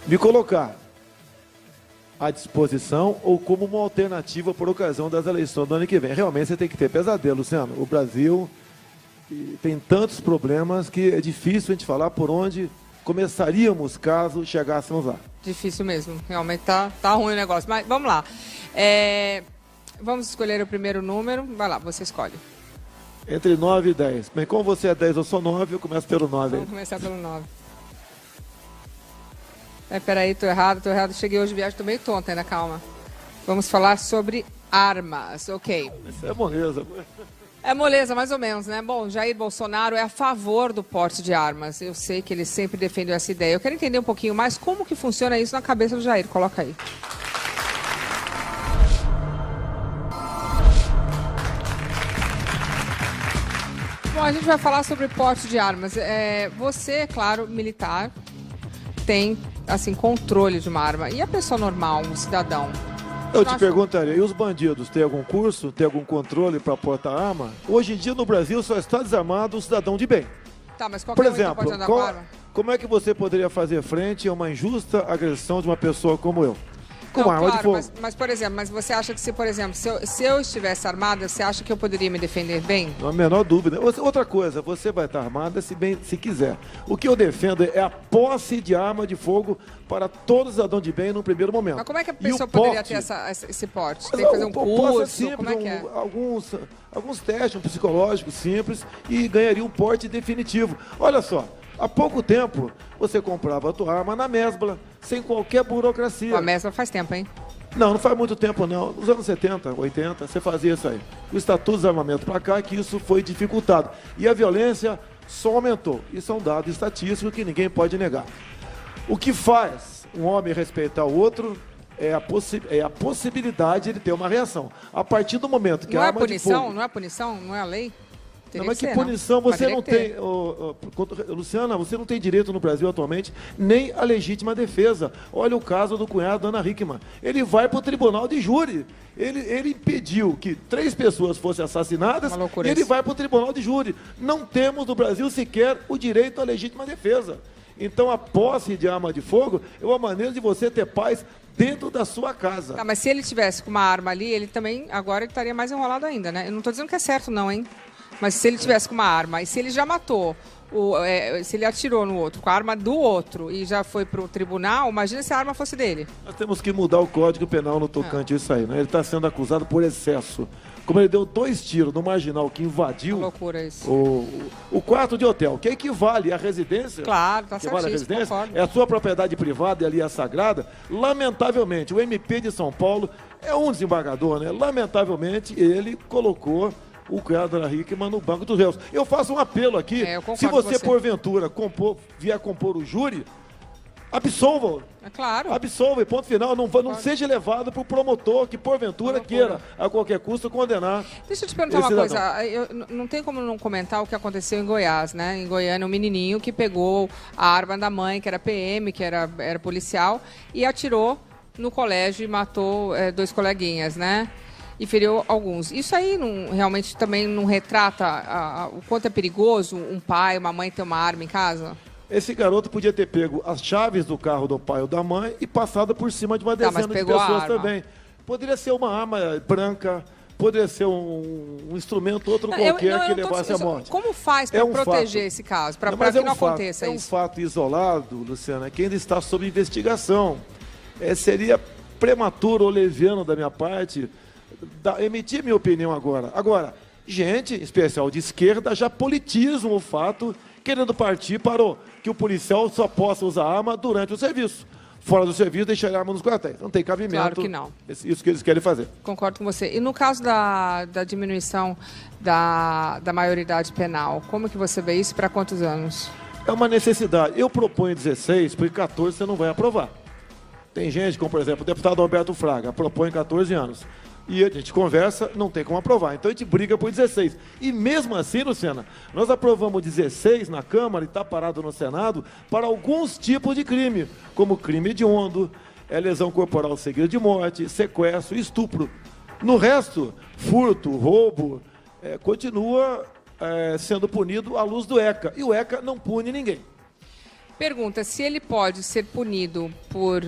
me colocar à disposição ou como uma alternativa por ocasião das eleições do ano que vem. Realmente você tem que ter pesadelo, Luciano. O Brasil tem tantos problemas que é difícil a gente falar por onde começaríamos caso chegássemos lá. Difícil mesmo. Realmente tá ruim o negócio. Mas vamos lá. Vamos escolher o primeiro número. Vai lá, você escolhe. Entre 9 e 10. Bem, como você é 10, eu sou 9, eu começo pelo 9. Vamos começar pelo 9. Peraí, tô errado. Cheguei hoje de viagem, tô meio tonta ainda, calma. Vamos falar sobre armas, ok. Isso é moleza. É moleza, mais ou menos, né? Bom, Jair Bolsonaro é a favor do porte de armas. Eu sei que ele sempre defendeu essa ideia. Eu quero entender um pouquinho mais como que funciona isso na cabeça do Jair. Coloca aí. Bom, a gente vai falar sobre porte de armas. Você, claro, militar, tem, assim, controle de uma arma. E a pessoa normal, um cidadão? Eu te perguntaria, e os bandidos, tem algum curso, tem algum controle para portar arma? Hoje em dia no Brasil só está desarmado o cidadão de bem. Tá, mas qualquer um pode andar com arma? Como é que você poderia fazer frente a uma injusta agressão de uma pessoa como eu? Com Não, arma claro, de fogo. Mas, por exemplo, você acha que se eu estivesse armada, você acha que eu poderia me defender bem? Não há a menor dúvida. Outra coisa, você vai estar armada se quiser. O que eu defendo é a posse de arma de fogo para todo cidadão de bem no primeiro momento. Mas como é que a pessoa poderia ter esse porte? Tem que fazer um curso? Simples, como é que é? Alguns testes, um psicológico simples e ganharia um porte definitivo. Olha só. Há pouco tempo, você comprava a tua arma na Mesbla, sem qualquer burocracia. A Mesbla faz tempo, hein? Não faz muito tempo, não. Nos anos 70, 80, você fazia isso aí. O Estatuto de Desarmamento para cá, que isso foi dificultado. E a violência só aumentou. Isso é um dado estatístico que ninguém pode negar. O que faz um homem respeitar o outro é a possibilidade de ter uma reação. A partir do momento que a arma de fogo... Não é punição? Não é a lei? Não, mas que punição, você não tem, Luciana, você não tem direito no Brasil atualmente nem a legítima defesa. Olha o caso do cunhado da Ana Hickman. Ele vai para o tribunal de júri. Ele impediu que 3 pessoas fossem assassinadas e ele vai para o tribunal de júri. Não temos no Brasil sequer o direito à legítima defesa. Então a posse de arma de fogo é uma maneira de você ter paz dentro da sua casa. Tá, mas se ele tivesse com uma arma ali, ele também, agora ele estaria mais enrolado ainda, né? Eu não estou dizendo que é certo não, hein? Mas se ele tivesse com uma arma, e se ele já matou, se ele atirou no outro, com a arma do outro, e já foi para o tribunal, imagina se a arma fosse dele. Nós temos que mudar o Código Penal no tocante a isso aí, né? Ele está sendo acusado por excesso. Como ele deu 2 tiros no marginal que invadiu o quarto de hotel, que equivale à residência. Claro, está certíssimo, concordo. É a sua propriedade privada e ali é sagrada. Lamentavelmente, o MP de São Paulo é um desembargador, né? Lamentavelmente, ele colocou o cunhado da Hickman no banco dos réus. Eu faço um apelo aqui, se você porventura vier compor o júri, absolva-o. É claro. Absolva, e ponto final. Não seja levado para o promotor que porventura queira, a qualquer custo, condenar. Deixa eu te perguntar uma coisa. Não tem como não comentar o que aconteceu em Goiás, né? Em Goiânia, um menininho que pegou a arma da mãe, que era PM, que era policial, e atirou no colégio e matou 2 coleguinhas, né? E feriu alguns. Isso aí realmente também não retrata o quanto é perigoso um pai, uma mãe ter uma arma em casa? Esse garoto podia ter pego as chaves do carro do pai ou da mãe e passado por cima de uma dezena de pessoas também. Poderia ser uma arma branca, poderia ser um instrumento outro qualquer que levasse à morte. Como faz para proteger esse caso, para que não aconteça isso? É um fato isolado, Luciana, que ainda está sob investigação. Seria prematuro ou leviano da minha parte emitir minha opinião agora. Agora, gente, em especial de esquerda, já politizam o fato, querendo partir para que o policial só possa usar arma durante o serviço. Fora do serviço, deixar a arma nos quartéis. Não tem cabimento. Claro que não. Isso que eles querem fazer. Concordo com você. E no caso da diminuição da maioridade penal, como que você vê isso? Para quantos anos? É uma necessidade. Eu proponho 16, porque 14 você não vai aprovar. Tem gente, como por exemplo o deputado Alberto Fraga, propõe 14 anos. E a gente conversa, não tem como aprovar. Então a gente briga por 16. E mesmo assim, Luciana, nós aprovamos 16 na Câmara e está parado no Senado para alguns tipos de crime, como crime hediondo, lesão corporal seguida de morte, sequestro e estupro. No resto, furto, roubo, continua sendo punido à luz do ECA. E o ECA não pune ninguém. Pergunta, se ele pode ser punido por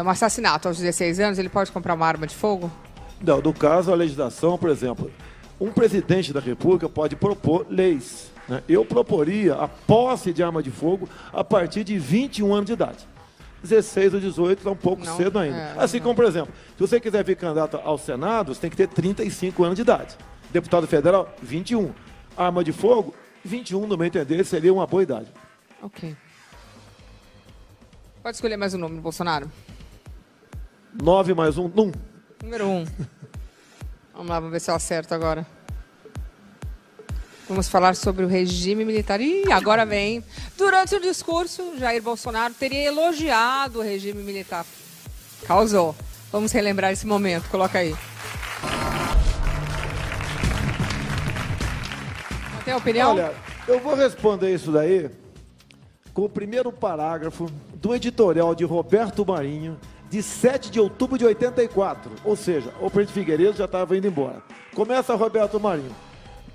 um assassinato aos 16 anos, ele pode comprar uma arma de fogo? Não, no caso, a legislação, por exemplo, um presidente da República pode propor leis, né? Eu proporia a posse de arma de fogo a partir de 21 anos de idade. 16 ou 18 está um pouco cedo ainda. Assim como, por exemplo, se você quiser vir candidato ao Senado, você tem que ter 35 anos de idade. Deputado federal, 21. Arma de fogo, 21, no meu entender, seria uma boa idade. Ok. Pode escolher mais um nome do Bolsonaro? 9 mais 1, 1. Número 1. Vamos lá, vamos ver se eu acerto agora. Vamos falar sobre o regime militar. Ih, agora vem. Durante o discurso, Jair Bolsonaro teria elogiado o regime militar. Causou. Vamos relembrar esse momento. Coloca aí. Tem opinião? Olha, eu vou responder isso daí com o primeiro parágrafo do editorial de Roberto Marinho, de 7 de outubro de 84. Ou seja, o presidente Figueiredo já estava indo embora. Começa Roberto Marinho.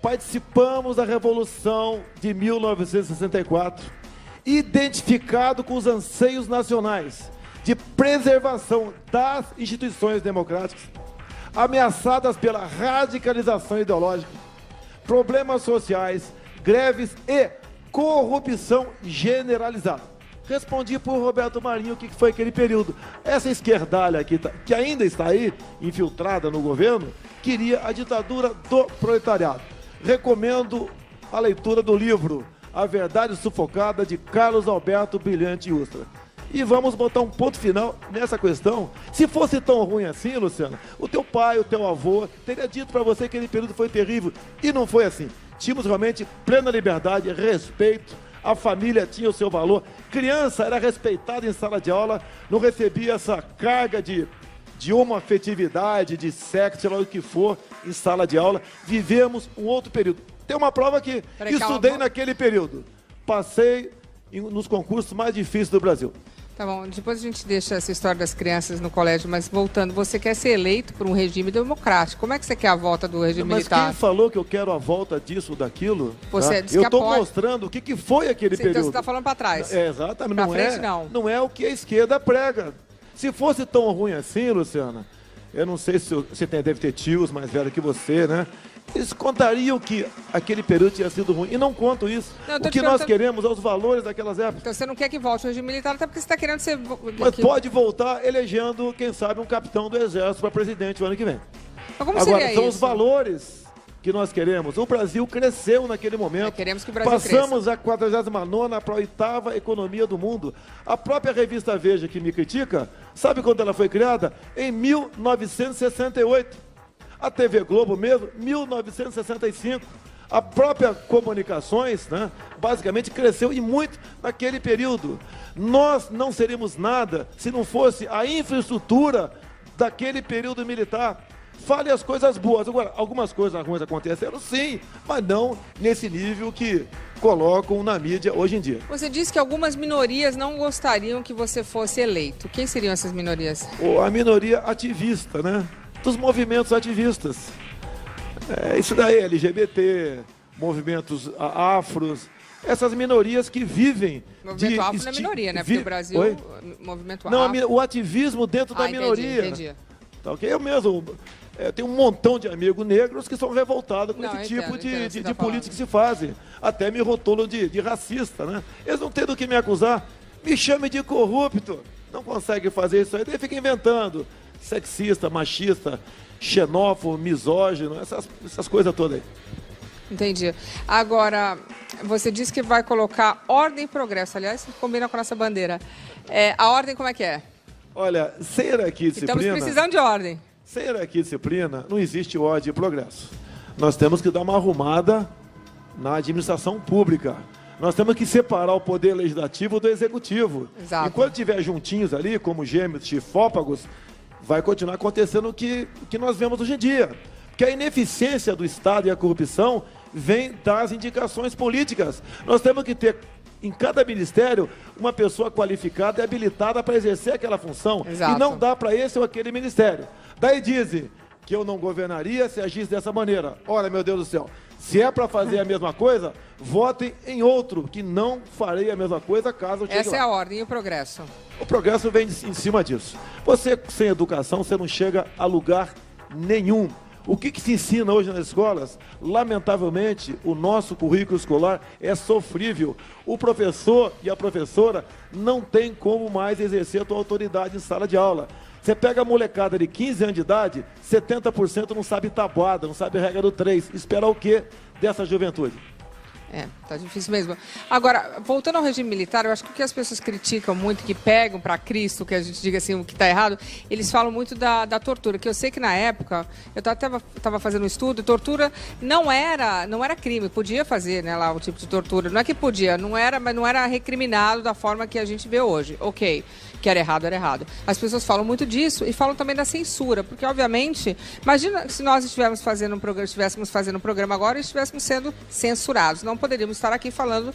Participamos da Revolução de 1964, identificado com os anseios nacionais de preservação das instituições democráticas, ameaçadas pela radicalização ideológica, problemas sociais, greves e corrupção generalizada. Respondi por Roberto Marinho o que foi aquele período. Essa esquerdalha aqui, que ainda está aí, infiltrada no governo, queria a ditadura do proletariado. Recomendo a leitura do livro A Verdade Sufocada, de Carlos Alberto Brilhante Ustra. E vamos botar um ponto final nessa questão. Se fosse tão ruim assim, Luciana, o teu pai, o teu avô, teria dito para você que aquele período foi terrível. E não foi assim. Tínhamos realmente plena liberdade, respeito, a família tinha o seu valor. Criança era respeitada em sala de aula, não recebia essa carga de homoafetividade, de sexo, sei lá o que for, em sala de aula. Vivemos um outro período. Tem uma prova aqui. Estudei naquele período. Passei nos concursos mais difíceis do Brasil. Tá bom, depois a gente deixa essa história das crianças no colégio, mas voltando, você quer ser eleito por um regime democrático. Como é que você quer a volta do regime militar? Mas quem falou que eu quero a volta disso ou daquilo? Você disse eu que estou mostrando o que foi aquele período. Então você está falando para trás. Exatamente. Pra frente, não. Não é o que a esquerda prega. Se fosse tão ruim assim, Luciana, eu não sei se você deve ter tios mais velhos que você, né? Eles contariam que aquele período tinha sido ruim. E não contam isso. Não, o que nós queremos é os valores daquelas épocas. Então você não quer que volte o regime militar, até porque você está querendo ser... Mas pode voltar elegendo, quem sabe, um capitão do Exército para presidente o ano que vem. Mas como seria Agora, são isso? os valores que nós queremos. O Brasil cresceu naquele momento. Queremos que o Brasil Passamos cresça. a 49ª para a 8ª economia do mundo. A própria revista Veja, que me critica, sabe quando ela foi criada? Em 1968. A TV Globo mesmo, 1965. A própria Comunicações, né, basicamente cresceu e muito naquele período. Nós não seríamos nada se não fosse a infraestrutura daquele período militar. Fale as coisas boas. Agora, algumas coisas ruins aconteceram, sim, mas não nesse nível que colocam na mídia hoje em dia. Você disse que algumas minorias não gostariam que você fosse eleito. Quem seriam essas minorias? A minoria ativista, né? Dos movimentos ativistas. Isso daí, LGBT, movimentos afros, essas minorias que vivem... Movimento afro não é minoria, né? Porque o Brasil... Oi? Movimento não, afro... o ativismo dentro da minoria. Entendi. Tá, ok? Eu mesmo tenho um montão de amigos negros que são revoltados com esse tipo de política que se fazem. Até me rotulam de racista, né? Eles não têm do que me acusar. Me chame de corrupto. Não consegue fazer isso aí, daí fica inventando. Sexista, machista, xenófobo, misógino, essas coisas todas aí. Entendi. Agora, você disse que vai colocar ordem e progresso. Aliás, combina com a nossa bandeira. A ordem como é que é? Olha, sem hierarquia e disciplina... Estamos precisando de ordem. Sem hierarquia e disciplina, não existe ordem e progresso. Nós temos que dar uma arrumada na administração pública. Nós temos que separar o poder legislativo do executivo. Exato. Enquanto estiver juntinhos ali, como gêmeos, chifópagos, vai continuar acontecendo o que nós vemos hoje em dia. Porque a ineficiência do Estado e a corrupção vem das indicações políticas. Nós temos que ter, em cada ministério, uma pessoa qualificada e habilitada para exercer aquela função. Exato. E não dá para esse ou aquele ministério. Daí dizem que eu não governaria se agisse dessa maneira. Ora, meu Deus do céu, Se é para fazer a mesma coisa, votem em outro, que não farei a mesma coisa caso eu chegue Essa lá. é a ordem. E o progresso? O progresso vem em cima disso. Você, sem educação, você não chega a lugar nenhum. O que se ensina hoje nas escolas? Lamentavelmente, o nosso currículo escolar é sofrível. O professor e a professora não tem como mais exercer a tua autoridade em sala de aula. Você pega a molecada de 15 anos de idade, 70% não sabe tabuada, não sabe a regra do 3. Espera o quê dessa juventude? Tá difícil mesmo. Agora, voltando ao regime militar, eu acho que o que as pessoas criticam muito, que pegam para Cristo, que a gente diga assim, o que está errado, eles falam muito da tortura, que eu sei que na época, eu estava fazendo um estudo, tortura não era crime, podia fazer, né, lá o tipo de tortura, não é que podia, mas não era recriminado da forma que a gente vê hoje. Ok, que era errado, era errado. As pessoas falam muito disso e falam também da censura, porque obviamente, imagina se nós estivéssemos fazendo um programa agora e estivéssemos sendo censurados. Não poderíamos estar aqui falando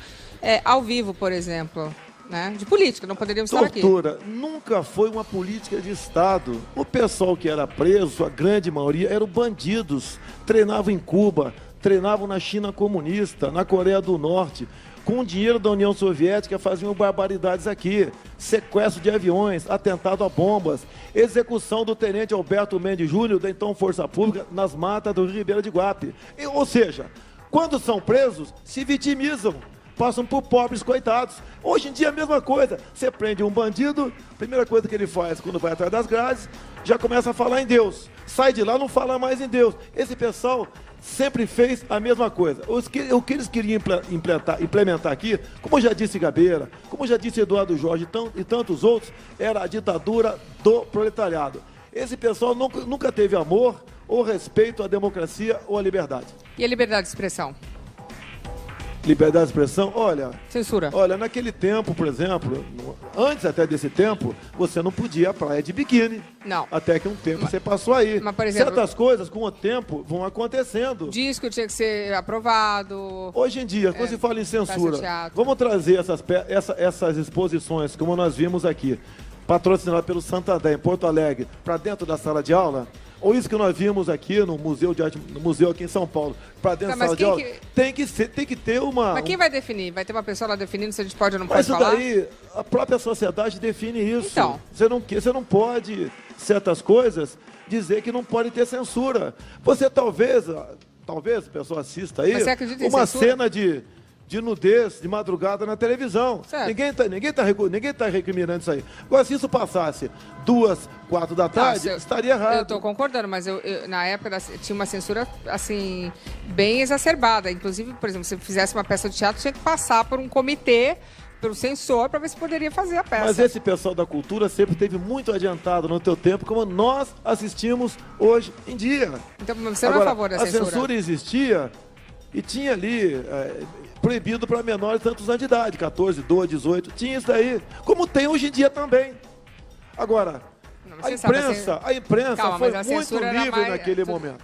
ao vivo, por exemplo, né? De política, não poderíamos estar aqui. Tortura nunca foi uma política de Estado. O pessoal que era preso, a grande maioria, eram bandidos. Treinavam em Cuba, treinavam na China comunista, na Coreia do Norte. Com o dinheiro da União Soviética faziam barbaridades aqui. Sequestro de aviões, atentado a bombas, execução do tenente Alberto Mendes Júnior, da então Força Pública, nas matas do Rio Ribeira de Guape. Ou seja, quando são presos, se vitimizam, passam por pobres coitados. Hoje em dia é a mesma coisa. Você prende um bandido, a primeira coisa que ele faz quando vai atrás das grades, já começa a falar em Deus. Sai de lá, não fala mais em Deus. Esse pessoal sempre fez a mesma coisa. O que eles queriam implementar aqui, como já disse Gabeira, como já disse Eduardo Jorge e tantos outros, era a ditadura do proletariado. Esse pessoal nunca teve amor ou respeito à democracia ou à liberdade. E a liberdade de expressão? Liberdade de expressão, olha... Censura. Olha, naquele tempo, por exemplo, antes até desse tempo, você não podia ir à praia de biquíni. Não. Até que um tempo você passou aí. Mas, por exemplo, certas coisas, com o tempo, vão acontecendo. Disco tinha que ser aprovado. Hoje em dia, quando se fala em censura, teatro. vamos trazer essas exposições, como nós vimos aqui, patrocinadas pelo Santander, em Porto Alegre, para dentro da sala de aula... Ou isso que nós vimos aqui no Museu aqui em São Paulo, para dentro da sala de aula, tem que ter uma... Mas quem vai definir? Vai ter uma pessoa lá definindo se a gente pode ou não pode falar? Mas isso daí, a própria sociedade define isso. Então. Você não pode, certas coisas, dizer que não pode ter censura. Você talvez a pessoa assista aí, uma cena de nudez de madrugada na televisão. Certo. Ninguém tá recriminando isso aí. Agora, se isso passasse 2, 4 da tarde, estaria errado. Eu estou concordando, mas na época tinha uma censura, assim, bem exacerbada. Inclusive, por exemplo, se fizesse uma peça de teatro, tinha que passar por um comitê, pelo censor, para ver se poderia fazer a peça. Mas esse pessoal da cultura sempre esteve muito adiantado no teu tempo, como nós assistimos hoje em dia. Então, você não é a favor da censura? A censura existia e tinha ali... proibido para menores de tantos anos de idade, 14, 12, 18, tinha isso daí, como tem hoje em dia também. Agora, a imprensa Calma, foi muito livre naquele momento.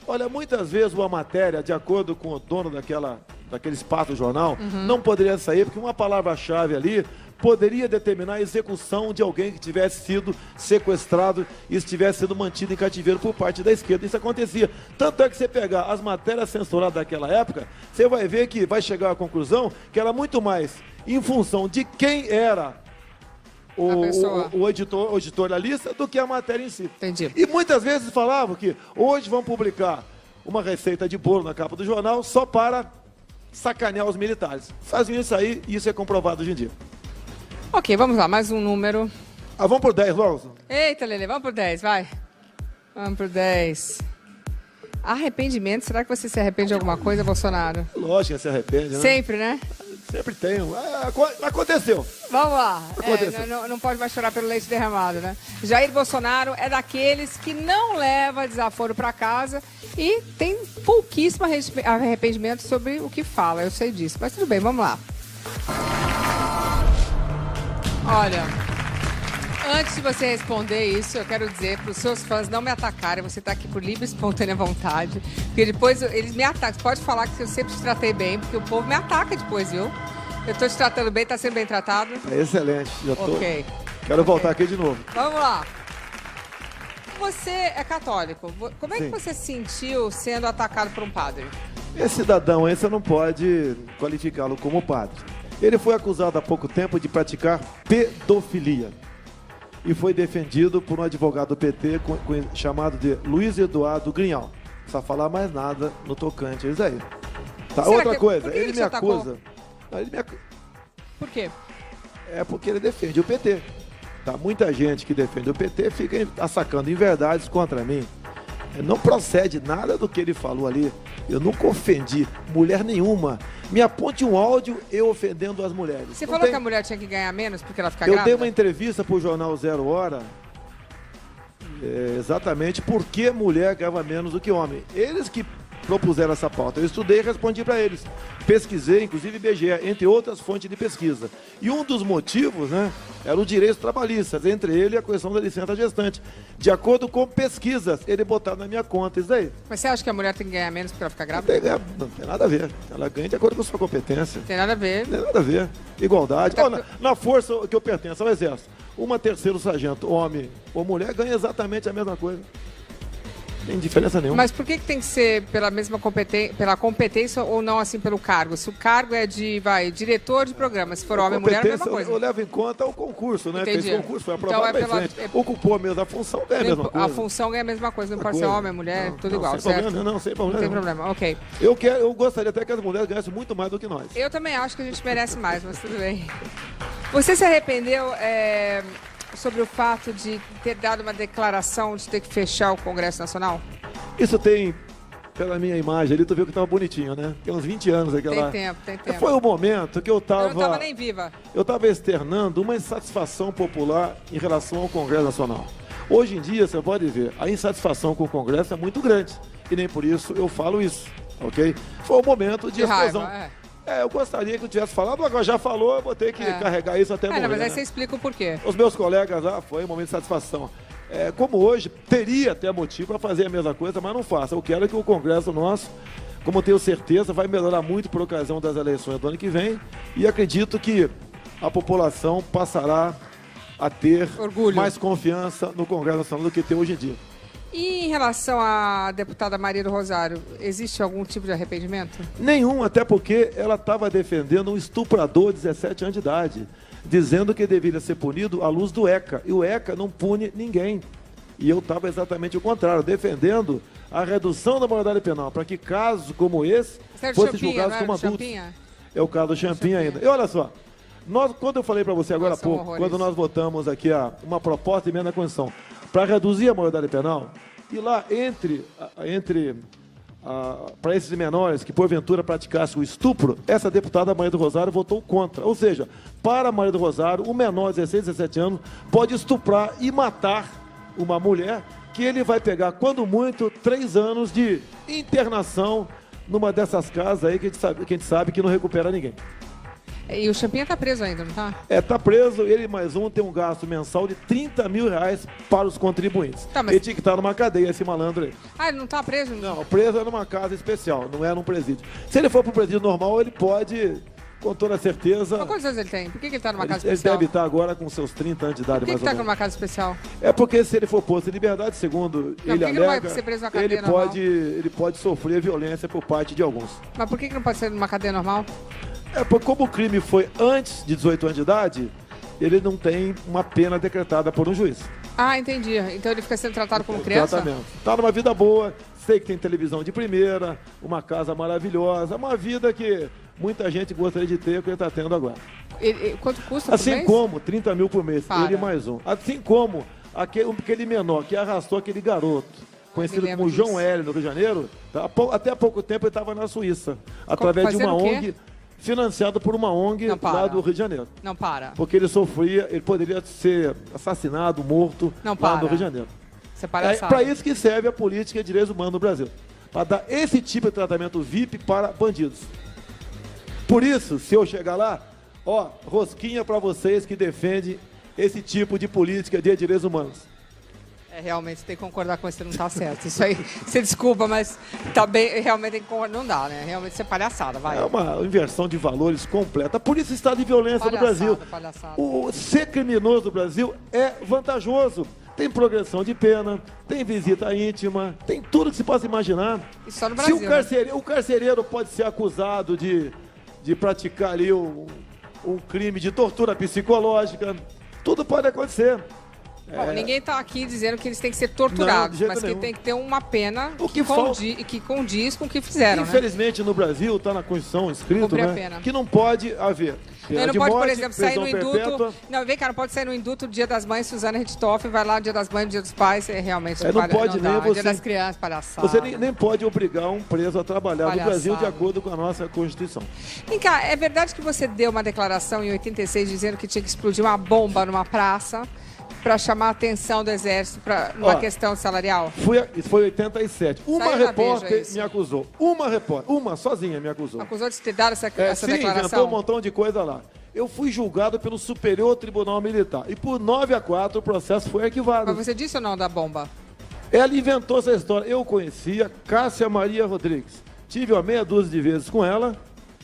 Olha, muitas vezes uma matéria, de acordo com o dono daquele espaço do jornal, não poderia sair, porque uma palavra-chave ali poderia determinar a execução de alguém que tivesse sido sequestrado e estivesse sendo mantido em cativeiro por parte da esquerda. Isso acontecia. Tanto é que você pegar as matérias censuradas daquela época, você vai ver que vai chegar à conclusão que era muito mais em função de quem era o editorialista do que a matéria em si. Entendi. E muitas vezes falavam que hoje vão publicar uma receita de bolo na capa do jornal só para sacanear os militares. Faziam isso aí e isso é comprovado hoje em dia. Ok, vamos lá, mais um número. Vamos por 10 logo? Eita, Lelê, vamos por 10, vai. Vamos por 10. Arrependimento, será que você se arrepende de alguma coisa, Bolsonaro? Lógico que se arrepende, né? Sempre, né? Sempre tem. Aconteceu. Vamos lá. Não pode mais chorar pelo leite derramado, né? Jair Bolsonaro é daqueles que não leva desaforo para casa e tem pouquíssimo arrependimento sobre o que fala, eu sei disso. Mas tudo bem, vamos lá. Olha, antes de você responder isso, eu quero dizer para os seus fãs não me atacarem. Você está aqui por livre e espontânea vontade. Porque depois eles me atacam. Você pode falar que eu sempre te tratei bem, porque o povo me ataca depois, viu? Eu estou te tratando bem, está sendo bem tratado? É excelente. Ok. Quero voltar aqui de novo. Vamos lá. Você é católico. Como é que você se sentiu sendo atacado por um padre? Esse cidadão aí você não pode qualificá-lo como padre. Ele foi acusado há pouco tempo de praticar pedofilia e foi defendido por um advogado do PT chamado de Luiz Eduardo Grinhal. Não precisa falar mais nada no tocante a isso aí. Tá, outra coisa, ele me acusa... Não, ele me acusa... Por quê? É porque ele defende o PT. Tá? Muita gente que defende o PT fica assacando inverdades contra mim. Não procede nada do que ele falou ali. Eu nunca ofendi mulher nenhuma. Me aponte um áudio eu ofendendo as mulheres. Você falou que a mulher tinha que ganhar menos porque ela fica grávida? grávida? Eu dei uma entrevista para o jornal Zero Hora, exatamente por que mulher ganhava menos do que homem. Eles que propuseram essa pauta. Eu estudei e respondi para eles. Pesquisei, inclusive IBGE, entre outras fontes de pesquisa. E um dos motivos, né, era o direito trabalhista, entre ele e a questão da licença gestante. De acordo com pesquisas, ele botaram na minha conta isso daí. Mas você acha que a mulher tem que ganhar menos porque ela fica grávida? Não tem nada a ver. Ela ganha de acordo com a sua competência. Tem nada a ver. Tem nada a ver. Igualdade. Na força que eu pertenço ao Exército, uma terceiro sargento, homem ou mulher, ganha exatamente a mesma coisa. Tem diferença nenhuma. Mas por que tem que ser pela mesma pela competência ou não assim pelo cargo? Se o cargo é de, diretor de programa, se for homem ou mulher, é a mesma coisa. Eu levo em conta o concurso, né? Entendi. Fez concurso, foi aprovado então, ocupou a mesma função, ganha a mesma coisa. A função ganha a mesma coisa, não pode ser homem, mulher, tudo igual, sem certo? Problema, não, sem problema. Não tem problema, ok. Eu gostaria até que as mulheres ganhassem muito mais do que nós. Eu também acho que a gente merece mais, mas tudo bem. Você se arrependeu sobre o fato de ter dado uma declaração de ter que fechar o Congresso Nacional? Isso tem, pela minha imagem ali, tu viu que tava bonitinho, né? Tem uns 20 anos aquela... Tem tempo. Foi o momento que eu tava... Eu não tava nem viva. Eu tava externando uma insatisfação popular em relação ao Congresso Nacional. Hoje em dia, você pode ver, a insatisfação com o Congresso é muito grande. E nem por isso eu falo isso, ok? Foi o momento de explosão. Raiva, eu gostaria que eu tivesse falado, agora já falou, eu vou ter que carregar isso até morrer. Não, mas aí né? você explica o porquê. Os meus colegas lá, foi um momento de satisfação. Como hoje, teria até motivo para fazer a mesma coisa, mas não faça. Eu quero que o Congresso nosso, como eu tenho certeza, vai melhorar muito por ocasião das eleições do ano que vem e acredito que a população passará a ter mais confiança no Congresso Nacional do que tem hoje em dia. E em relação à deputada Maria do Rosário, existe algum tipo de arrependimento? Nenhum, até porque ela estava defendendo um estuprador de 17 anos de idade, dizendo que deveria ser punido à luz do ECA. E o ECA não pune ninguém. E eu estava exatamente o contrário, defendendo a redução da maioridade penal, para que casos como esse fossem julgados como adultos. É o caso do Champim ainda. E olha só, quando eu falei para você agora há pouco, quando nós votamos aqui uma proposta de emenda à Constituição para reduzir a maioridade penal, e lá para esses menores que porventura praticassem o estupro, essa deputada Maria do Rosário votou contra. Ou seja, para Maria do Rosário, o menor de 16, 17 anos pode estuprar e matar uma mulher que ele vai pegar, quando muito, 3 anos de internação numa dessas casas aí que a gente sabe que não recupera ninguém. E o Champinha tá preso ainda, não tá? Tá preso, ele mais um tem um gasto mensal de R$30 mil para os contribuintes. Tá, mas... Ele tinha que estar numa cadeia, esse malandro aí. Ele não tá preso? Não, preso é numa casa especial, não é num presídio. Se ele for pro presídio normal, ele pode, com toda certeza... Mas quantos anos ele tem? Por que ele tá numa casa especial? Ele deve estar agora com seus 30 anos de idade, mais ou menos. Por que ele tá numa casa especial? É porque se ele for posto em liberdade, segundo ele alega, não vai ser preso numa cadeia normal? Ele pode sofrer violência por parte de alguns. Mas por que não pode ser numa cadeia normal? Porque como o crime foi antes de 18 anos de idade, ele não tem uma pena decretada por um juiz. Entendi. Então ele fica sendo tratado como criança? Exatamente. Tá numa vida boa, sei que tem televisão de primeira, uma casa maravilhosa, uma vida que muita gente gostaria de ter, que ele está tendo agora. Quanto custa por mês? Assim como 30 mil por mês, Para. ele mais um. Assim como aquele menor que arrastou aquele garoto, conhecido como João L. no Rio de Janeiro, até há pouco tempo ele estava na Suíça, através de uma ONG... financiado por uma ONG lá do Rio de Janeiro. Não para. Porque ele poderia ser assassinado, morto lá no Rio de Janeiro. Isso é palhaçada. Para isso que serve a política de direitos humanos no Brasil. Para dar esse tipo de tratamento VIP para bandidos. Por isso, se eu chegar lá, rosquinha para vocês que defendem esse tipo de política de direitos humanos. Realmente, você tem que concordar com isso, não tá certo. Isso aí, você desculpa, mas também realmente tem que concordar. Não dá, né? Realmente isso é palhaçada, vai. É uma inversão de valores completa. Por isso, estado de violência no Brasil. Palhaçada. O ser criminoso do Brasil é vantajoso. tem progressão de pena, tem visita íntima, tem tudo que se possa imaginar. E só no Brasil, o carcereiro pode ser acusado de praticar ali um crime de tortura psicológica, tudo pode acontecer. Bom, ninguém está aqui dizendo que eles têm que ser torturados, mas que tem que ter uma pena que condiz com o que fizeram. Infelizmente, no Brasil, está na Constituição escrito, né, que não pode haver pena não de pode, morte, por exemplo, sair no induto. Perpétua. Não, vem cá, não pode sair no induto Dia das Mães, Suzana Richthofen, vai lá no Dia das Mães, Dia dos Pais, realmente não pode nem você. Dia das Crianças, palhaçada. Você nem pode obrigar um preso a trabalhar no Brasil de acordo com a nossa Constituição. Vem cá, é verdade que você deu uma declaração em 86 dizendo que tinha que explodir uma bomba numa praça para chamar a atenção do Exército para uma questão salarial? Isso foi em 87. Uma repórter me acusou. Uma sozinha me acusou. Acusou de ter dado essa declaração? Inventou um montão de coisa lá. Eu fui julgado pelo Superior Tribunal Militar. E por 9-4 o processo foi arquivado. Mas você disse ou não da bomba? Ela inventou essa história. Eu conhecia Cássia Maria Rodrigues. Tive uma meia dúzia de vezes com ela.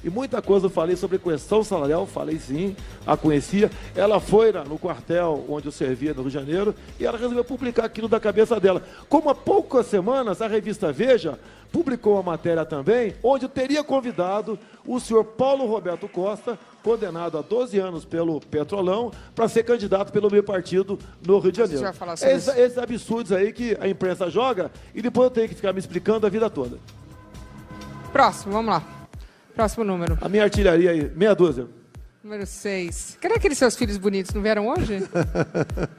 E muita coisa eu falei sobre questão salarial, falei sim, a conhecia. Ela foi no quartel onde eu servia no Rio de Janeiro e ela resolveu publicar aquilo da cabeça dela. Como há poucas semanas a revista Veja publicou uma matéria também, onde eu teria convidado o senhor Paulo Roberto Costa, condenado a 12 anos pelo Petrolão, para ser candidato pelo meu partido no Rio de Janeiro. Esses absurdos aí que a imprensa joga e depois eu tenho que ficar me explicando a vida toda. Próximo, vamos lá. Próximo número. A minha artilharia aí, meia dúzia. Número 6. Cadê aqueles seus filhos bonitos? Não vieram hoje?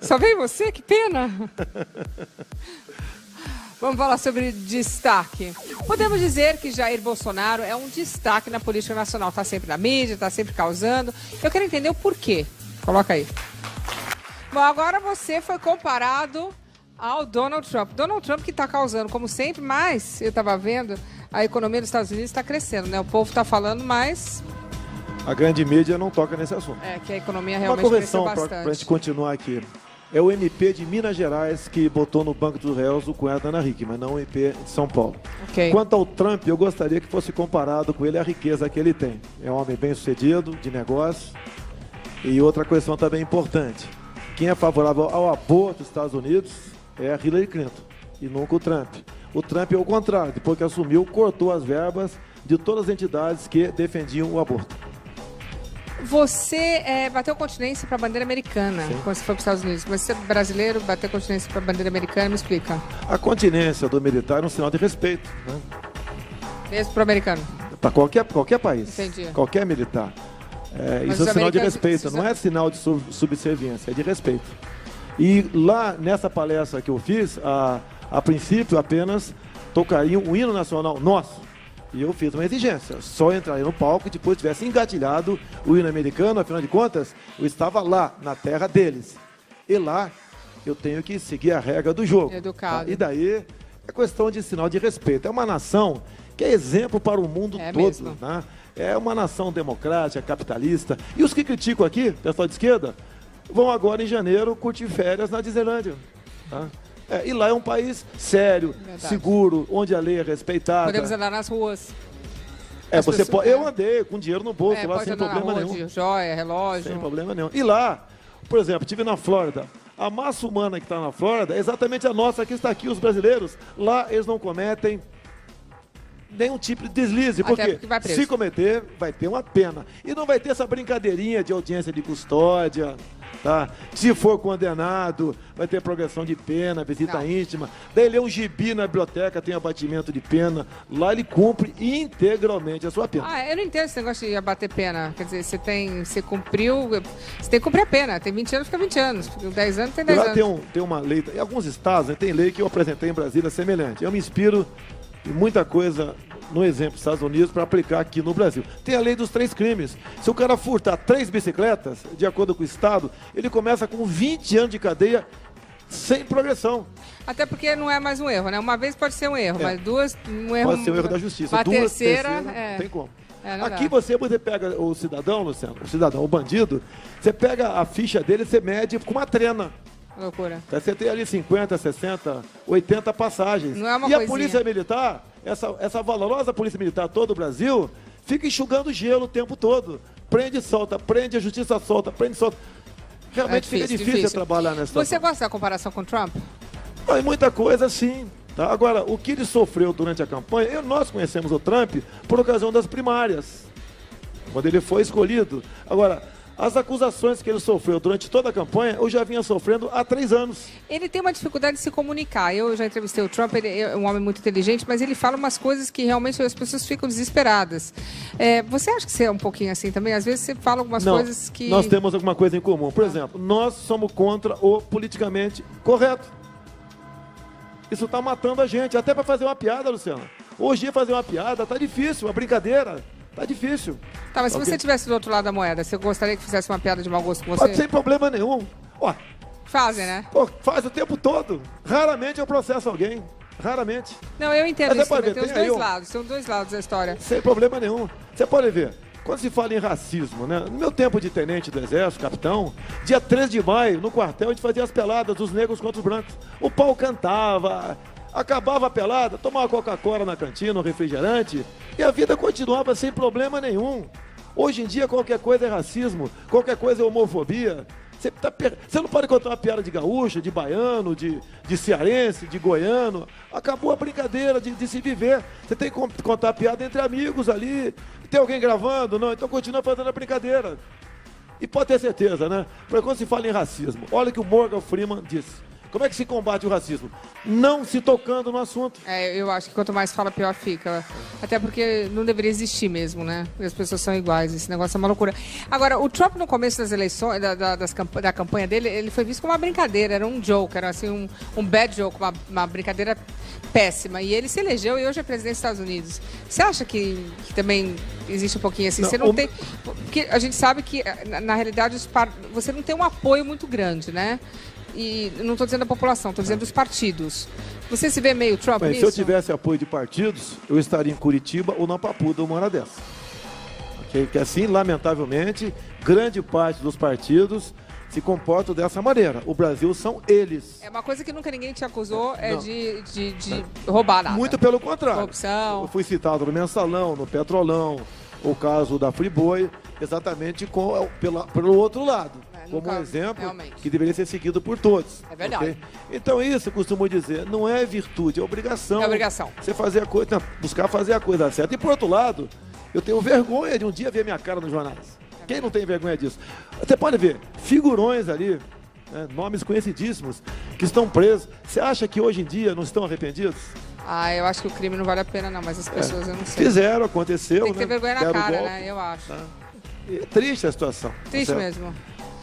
Só veio você? Que pena. Vamos falar sobre destaque. Podemos dizer que Jair Bolsonaro é um destaque na política nacional. Está sempre na mídia, está sempre causando. Eu quero entender o porquê. Coloca aí. Bom, agora você foi comparado ao Donald Trump. Donald Trump que está causando, como sempre, mas eu estava vendo, a economia dos Estados Unidos está crescendo, né? O povo está falando, mas a grande mídia não toca nesse assunto. É, que a economia realmente cresceu bastante. Uma correção para a gente continuar aqui. É o MP de Minas Gerais que botou no Banco dos Réus o cunhado da Ana Hickman, mas não o MP de São Paulo. Okay. Quanto ao Trump, eu gostaria que fosse comparado com ele a riqueza que ele tem. É um homem bem sucedido, de negócio. E outra questão também importante. Quem é favorável ao aborto dos Estados Unidos é a Hillary Clinton e nunca o Trump. O Trump é o contrário, depois que assumiu, cortou as verbas de todas as entidades que defendiam o aborto. Você bateu continência para a bandeira americana, quando você foi para os Estados Unidos. Você, brasileiro, bateu continência para a bandeira americana, me explica. A continência do militar é um sinal de respeito, né? Mesmo para o americano? Para qualquer país. Entendi. Qualquer militar. Isso é sinal de respeito, não é sinal de subserviência, é de respeito. E lá, nessa palestra que eu fiz, a princípio apenas tocariam o hino nacional nosso. E eu fiz uma exigência, só entraria no palco e depois tivesse engatilhado o hino americano, afinal de contas, eu estava lá, na terra deles. E lá, eu tenho que seguir a regra do jogo. Educado. Tá? E daí, é questão de sinal de respeito. É uma nação que é exemplo para o mundo todo. Né? É uma nação democrática, capitalista. E os que criticam aqui, pessoal de esquerda, vão agora em janeiro curtir férias na Disneylândia. Tá? E lá é um país sério, seguro, onde a lei é respeitada. Podemos andar nas ruas. Eu andei com dinheiro no bolso lá sem problema nenhum. De joia, relógio. Sem problema nenhum. E lá, por exemplo, estive na Flórida. A massa humana que está na Flórida é exatamente a nossa que está aqui, os brasileiros. Lá eles não cometem nenhum tipo de deslize, porque se cometer, vai ter uma pena. E não vai ter essa brincadeirinha de audiência de custódia, tá? Se for condenado, vai ter progressão de pena, visita íntima. Daí ele é um gibi na biblioteca, tem abatimento de pena. Lá ele cumpre integralmente a sua pena. Eu não entendo esse negócio de abater pena. Quer dizer, você cumpriu, você tem que cumprir a pena. Tem 20 anos, fica 20 anos. 10 anos, tem 10 anos. Lá tem uma lei, em alguns estados, né, tem lei que eu apresentei em Brasília semelhante. Eu me inspiro e muita coisa no exemplo dos Estados Unidos para aplicar aqui no Brasil. Tem a lei dos 3 crimes. Se o cara furtar 3 bicicletas, de acordo com o Estado, ele começa com 20 anos de cadeia sem progressão. Até porque não é mais um erro, né? Uma vez pode ser um erro, mas duas, um erro... Pode ser um erro da justiça. A terceira, não tem como. Aqui você pega o cidadão, Luciano, o bandido, você pega a ficha dele e você mede com uma trena. Loucura. Você tem ali 50, 60, 80 passagens. Não é uma coisinha. A polícia militar, essa valorosa polícia militar todo o Brasil, fica enxugando gelo o tempo todo. Prende e solta, prende, a justiça solta, prende e solta. Realmente fica difícil trabalhar nessa situação. Você gosta da comparação com o Trump? Em muita coisa, sim. Tá? Agora, o que ele sofreu durante a campanha, nós conhecemos o Trump por ocasião das primárias, quando ele foi escolhido. Agora, as acusações que ele sofreu durante toda a campanha, eu já vinha sofrendo há 3 anos. Ele tem uma dificuldade de se comunicar. Eu já entrevistei o Trump, ele é um homem muito inteligente, mas ele fala umas coisas que realmente as pessoas ficam desesperadas. Você acha que você é um pouquinho assim também? Às vezes você fala algumas coisas que... Nós temos alguma coisa em comum. Por exemplo, nós somos contra o politicamente correto. Isso está matando a gente, até para fazer uma piada, Luciana. Hoje fazer uma piada tá difícil, uma brincadeira, tá difícil. Tá, mas se você estivesse do outro lado da moeda, você gostaria que fizesse uma piada de mau gosto com você? Pode sem problema nenhum. Fazem, né? Faz o tempo todo. Raramente eu processo alguém. Raramente. Não, eu entendo isso também. Tem os dois lados, são 2 lados da história. Sem problema nenhum. Você pode ver. Quando se fala em racismo, né? No meu tempo de tenente do Exército, capitão, dia 3 de maio, no quartel, a gente fazia as peladas dos negros contra os brancos. O pau cantava, acabava a pelada, tomava Coca-Cola na cantina, um refrigerante, e a vida continuava sem problema nenhum. Hoje em dia, qualquer coisa é racismo, qualquer coisa é homofobia. Você não pode contar uma piada de gaúcho, de baiano, de cearense, de goiano. Acabou a brincadeira de se viver. Você tem que contar a piada entre amigos ali. Tem alguém gravando? Não, então continua fazendo a brincadeira. E pode ter certeza, né? Porque quando se fala em racismo, olha o que o Morgan Freeman disse. Como é que se combate o racismo? Não se tocando no assunto. Eu acho que quanto mais fala, pior fica. Até porque não deveria existir mesmo, né? Porque as pessoas são iguais, esse negócio é uma loucura. Agora, o Trump no começo das eleições, da campanha dele, ele foi visto como uma brincadeira, era um joke, era assim um bad joke, uma brincadeira péssima. E ele se elegeu e hoje é presidente dos Estados Unidos. Você acha que também existe um pouquinho assim? Você não tem... Porque a gente sabe que, na realidade, você não tem um apoio muito grande, né? E não estou dizendo da população, estou dizendo dos partidos. Você se vê meio Trump nisso? Se eu tivesse apoio de partidos, eu estaria em Curitiba ou na Papuda uma hora dessa. Que assim, lamentavelmente, grande parte dos partidos se comportam dessa maneira. O Brasil são eles. É uma coisa que nunca ninguém te acusou de roubar nada. Muito pelo contrário. Corrupção. Eu fui citado no Mensalão, no Petrolão, o caso da Friboi, exatamente pelo outro lado. Como um exemplo realmente, que deveria ser seguido por todos. É verdade. Okay? Então isso eu costumo dizer, não é virtude, é obrigação. É obrigação. Você fazer a coisa, buscar fazer a coisa certa. E por outro lado, eu tenho vergonha de um dia ver minha cara nos jornais. Quem não tem vergonha disso? Você pode ver figurões ali, né, nomes conhecidíssimos, que estão presos. Você acha que hoje em dia não estão arrependidos? Eu acho que o crime não vale a pena não, mas as pessoas eu não sei. Fizeram, aconteceu. Tem que ter vergonha na cara, né? Eu acho. É triste a situação. Triste mesmo.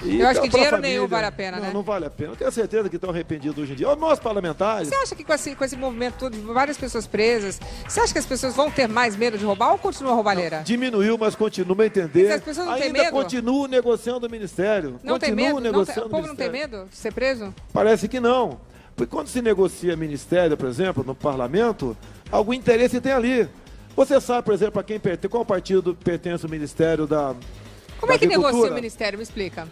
Eu acho que dinheiro nenhum vale a pena, né? Não vale a pena. Eu tenho certeza que estão arrependidos hoje em dia. Nós, parlamentares... Você acha que com esse movimento todo, de várias pessoas presas, você acha que as pessoas vão ter mais medo de roubar ou continua a roubalheira? Não, diminuiu, mas continua a entender. Mas as pessoas não têm medo? Ainda continuam negociando o ministério. Não tem medo? O povo não tem medo de ser preso? Parece que não. Porque quando se negocia ministério, por exemplo, no parlamento, algum interesse tem ali. Você sabe, por exemplo, qual partido pertence ao ministério da... Como é que negocia o ministério? Me explica.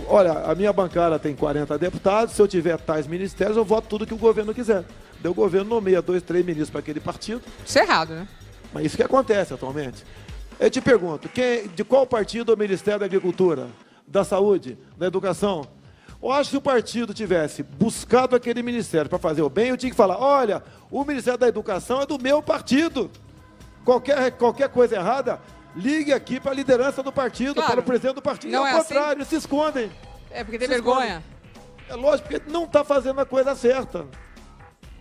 Olha, a minha bancada tem 40 deputados. Se eu tiver tais ministérios, eu voto tudo que o governo quiser. Daí o governo nomeia 2, 3 ministros para aquele partido. Isso é errado, né? Mas isso que acontece atualmente. Eu te pergunto, de qual partido é o Ministério da Agricultura, da Saúde, da Educação? Eu acho que se o partido tivesse buscado aquele ministério para fazer o bem, eu tinha que falar, olha, o Ministério da Educação é do meu partido. Qualquer coisa errada... Ligue aqui para a liderança do partido, para o presidente do partido. Não ao contrário, eles se escondem. É porque tem vergonha. É lógico, porque não está fazendo a coisa certa.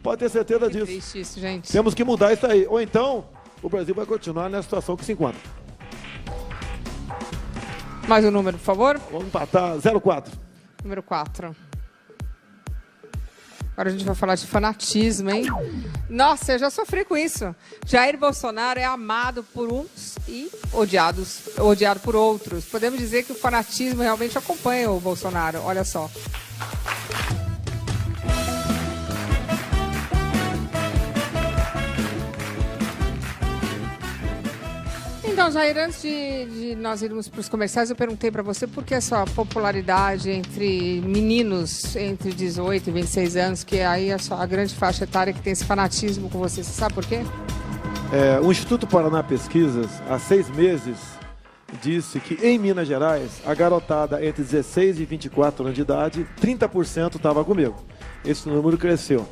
Pode ter certeza disso. Triste isso, gente. Temos que mudar isso aí. Ou então, o Brasil vai continuar nessa situação que se encontra. Mais um número, por favor. Vamos empatar. 04. Número 4. Agora a gente vai falar de fanatismo, hein? Nossa, eu já sofri com isso. Jair Bolsonaro é amado por uns e odiado por outros. Podemos dizer que o fanatismo realmente acompanha o Bolsonaro. Olha só. Então, Jair, antes de nós irmos para os comerciais, eu perguntei para você por que essa popularidade entre meninos entre 18 e 26 anos, que é aí a grande faixa etária que tem esse fanatismo com você. Você sabe por quê? O Instituto Paraná Pesquisas, há 6 meses, disse que em Minas Gerais, a garotada entre 16 e 24 anos de idade, 30% estava comigo. Esse número cresceu.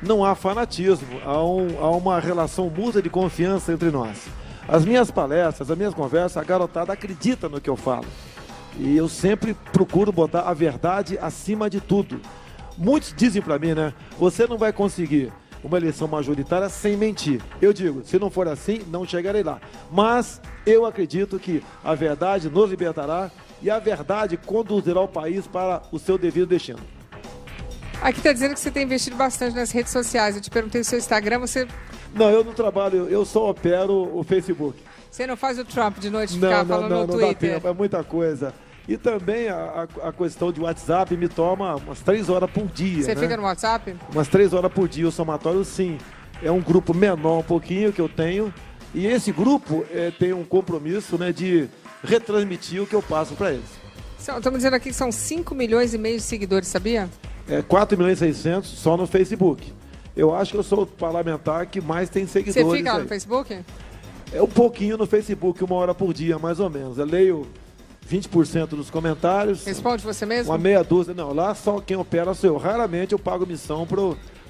Não há fanatismo, há uma relação mútua de confiança entre nós. As minhas palestras, as minhas conversas, a garotada acredita no que eu falo. E eu sempre procuro botar a verdade acima de tudo. Muitos dizem para mim, né? Você não vai conseguir uma eleição majoritária sem mentir. Eu digo, se não for assim, não chegarei lá. Mas eu acredito que a verdade nos libertará e a verdade conduzirá o país para o seu devido destino. Aqui está dizendo que você tem investido bastante nas redes sociais. Eu te perguntei o seu Instagram, você... Não, eu não trabalho, eu só opero o Facebook. Você não faz o Trump de noite ficar falando no Twitter? Não dá tempo, é muita coisa. E também a questão de WhatsApp me toma umas 3 horas por dia. Você fica no WhatsApp? Umas 3 horas por dia, o somatório sim. É um grupo menor um pouquinho que eu tenho. E esse grupo tem um compromisso, né, de retransmitir o que eu passo para eles. Estamos dizendo aqui que são 5 milhões e meio de seguidores, sabia? 4 milhões e 600 só no Facebook. Eu acho que eu sou o parlamentar que mais tem seguidores. Você fica lá no Facebook? Um pouquinho no Facebook, 1 hora por dia, mais ou menos. Eu leio 20% dos comentários. Responde você mesmo? Uma meia dúzia. Não, lá só quem opera sou eu. Raramente eu pago missão para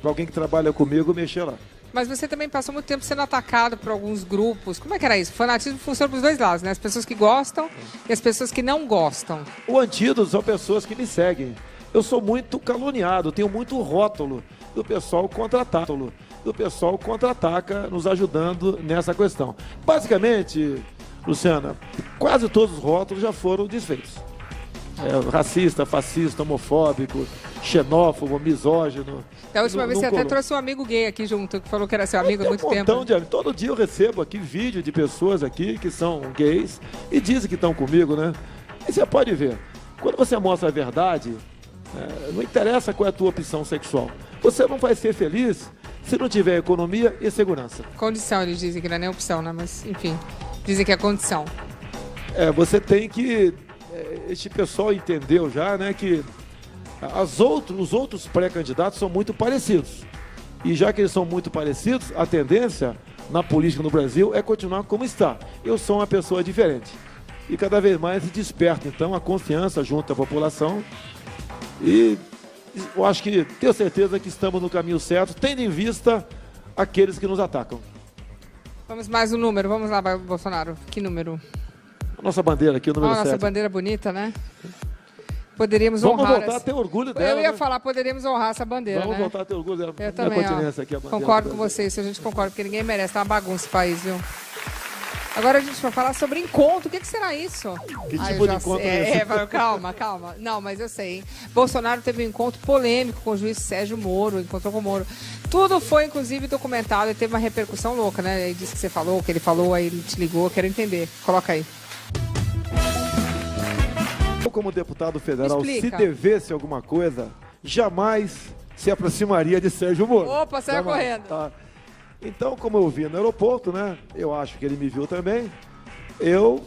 alguém que trabalha comigo mexer lá. Mas você também passou muito tempo sendo atacado por alguns grupos. Como é que era isso? O fanatismo funciona para os dois lados, né? As pessoas que gostam e as pessoas que não gostam. O antídoto são pessoas que me seguem. Eu sou muito caluniado, tenho muito rótulo do pessoal contra-ataca, nos ajudando nessa questão. Basicamente, Luciana, quase todos os rótulos já foram desfeitos. Racista, fascista, homofóbico, xenófobo, misógino. Da última vez você até trouxe um amigo gay aqui junto, que falou que era seu amigo há muito tempo. Todo dia eu recebo aqui vídeo de pessoas aqui que são gays e dizem que estão comigo, né? E você pode ver, quando você mostra a verdade, não interessa qual é a tua opção sexual. Você não vai ser feliz se não tiver economia e segurança. Condição, eles dizem que não é nem opção, né? Mas, enfim, dizem que é condição. Você tem que... Este pessoal entendeu já, né, que os outros pré-candidatos são muito parecidos. E já que eles são muito parecidos, a tendência na política no Brasil é continuar como está. Eu sou uma pessoa diferente. E cada vez mais se desperta, então, a confiança junto à população. E eu acho que, tenho certeza que estamos no caminho certo, tendo em vista aqueles que nos atacam. Vamos mais um número, vamos lá, Bolsonaro. Que número? A nossa bandeira aqui, o número 7. Nossa bandeira bonita, né? Poderíamos honrar... Vamos voltar a ter orgulho dela. Eu ia falar, poderíamos honrar essa bandeira, Vamos voltar a ter orgulho dela. Eu também, aqui, concordo com você, isso a gente concorda, porque ninguém merece, tá uma bagunça esse país, viu? Agora a gente vai falar sobre encontro. O que será isso? Que tipo de encontro é esse? Calma. Não, mas eu sei, hein? Bolsonaro teve um encontro polêmico com o juiz Sérgio Moro, encontrou com o Moro. Tudo foi, inclusive, documentado e teve uma repercussão louca, né? Ele disse que você falou, que ele falou, aí ele te ligou. Quero entender. Coloca aí. Eu, como deputado federal, se devesse alguma coisa, jamais se aproximaria de Sérgio Moro. Opa, saiu correndo. Tá. Então, como eu vi no aeroporto, né? Eu acho que ele me viu também. Eu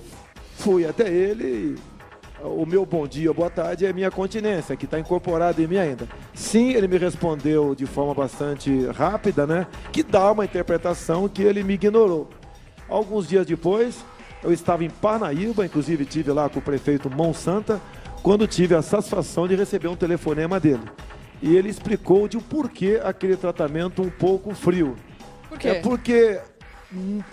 fui até ele. O meu bom dia, boa tarde é minha continência, que está incorporada em mim ainda. Sim, ele me respondeu de forma bastante rápida, né? Que dá uma interpretação que ele me ignorou. Alguns dias depois, eu estava em Parnaíba, inclusive tive lá com o prefeito Monsanta, quando tive a satisfação de receber um telefonema dele. E ele explicou de o porquê aquele tratamento um pouco frio. Por quê? Porque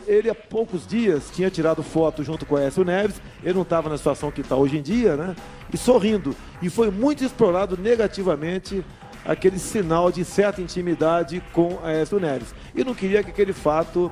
ele há poucos dias tinha tirado foto junto com o Aécio Neves, ele não estava na situação que está hoje em dia, né? E sorrindo. E foi muito explorado negativamente aquele sinal de certa intimidade com Aécio Neves. E não queria que aquele fato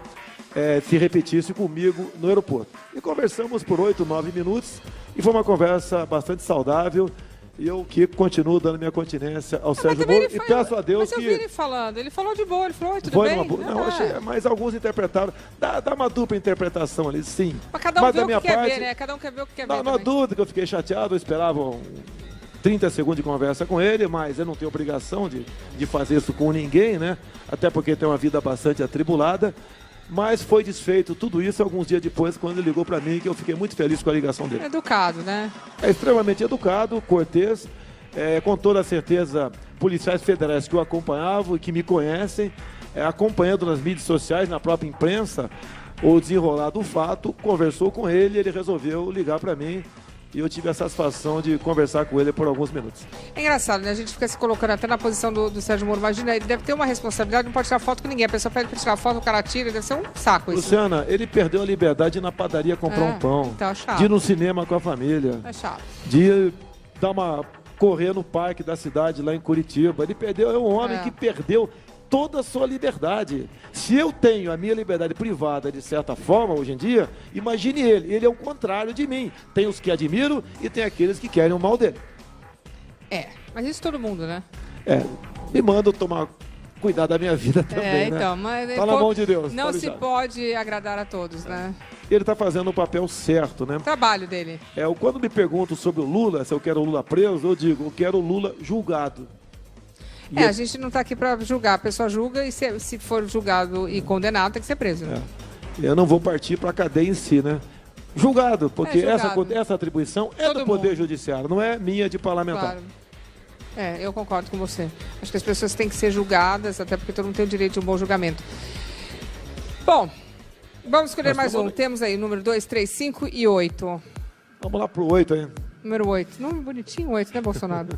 se repetisse comigo no aeroporto. E conversamos por 8, 9 minutos e foi uma conversa bastante saudável. E eu que continuo dando minha continência ao Sérgio Moro e peço a Deus que... Mas eu vi ele falando, ele falou de boa, ele falou, tudo bem? Não, achei, mas alguns interpretaram, dá uma dupla interpretação ali, sim. Mas cada um vê o que quer ver, né? Cada um quer ver o que quer ver. Não há dúvida que eu fiquei chateado, eu esperava 30 segundos de conversa com ele, mas eu não tenho obrigação de fazer isso com ninguém, né? Até porque tem uma vida bastante atribulada. Mas foi desfeito tudo isso alguns dias depois, quando ele ligou para mim, que eu fiquei muito feliz com a ligação dele. Educado, né? É extremamente educado, cortês, com toda certeza, policiais federais que o acompanhavam e que me conhecem, acompanhando nas mídias sociais, na própria imprensa, o desenrolar do fato, conversou com ele, ele resolveu ligar para mim e eu tive a satisfação de conversar com ele por alguns minutos. É engraçado, né? A gente fica se colocando até na posição do Sérgio Moro. Imagina, ele deve ter uma responsabilidade, não pode tirar foto com ninguém. A pessoa pede para tirar foto, o cara tira, deve ser um saco isso. Luciana, ele perdeu a liberdade de ir na padaria comprar um pão, então é chato. de ir no cinema com a família, É chato. de correr no parque da cidade lá em Curitiba. Ele perdeu, é um homem que perdeu toda a sua liberdade. Se eu tenho a minha liberdade privada de certa forma hoje em dia, imagine ele. Ele é o contrário de mim. Tem os que admiro e tem aqueles que querem o mal dele. Mas isso todo mundo, né? Me manda tomar cuidado da minha vida também, então, né? mas Tá na mão de Deus. Não se pode agradar a todos, né? Ele está fazendo o papel certo, né? O trabalho dele. Quando me perguntam sobre o Lula, se eu quero o Lula preso, eu digo, eu quero o Lula julgado. A gente não está aqui para julgar. A pessoa julga e se for julgado e condenado, tem que ser preso. Né? Eu não vou partir para a cadeia em si, né? Julgado, porque essa atribuição é do Poder Judiciário, não é minha de parlamentar. Claro. Eu concordo com você. Acho que as pessoas têm que ser julgadas, até porque todo mundo tem o direito de um bom julgamento. Bom, vamos escolher mais um. Temos aí número 2, 3, 5 e 8. Vamos lá pro 8 aí. Número 8. Nome bonitinho, 8, né, Bolsonaro?